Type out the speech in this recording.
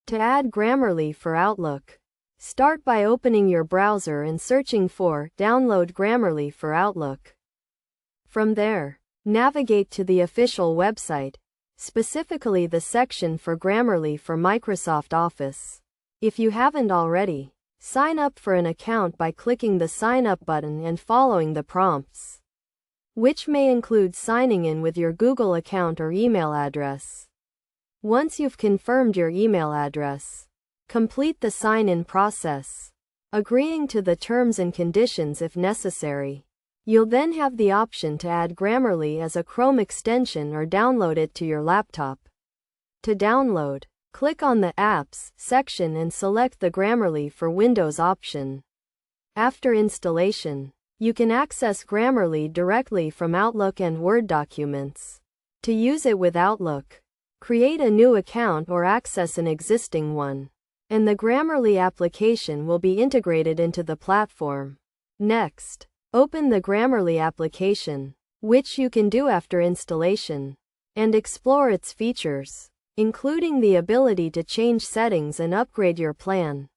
To add Grammarly for Outlook, start by opening your browser and searching for Download Grammarly for Outlook. From there, navigate to the official website, specifically the section for Grammarly for Microsoft Office. If you haven't already, sign up for an account by clicking the Sign Up button and following the prompts, which may include signing in with your Google account or email address. Once you've confirmed your email address, complete the sign-in process, agreeing to the terms and conditions if necessary. You'll then have the option to add Grammarly as a Chrome extension or download it to your laptop. To download, click on the Apps section and select the Grammarly for Windows option. After installation, you can access Grammarly directly from Outlook and Word documents. To use it with Outlook, create a new account or access an existing one, and the Grammarly application will be integrated into the platform. Next, open the Grammarly application, which you can do after installation, and explore its features, including the ability to change settings and upgrade your plan.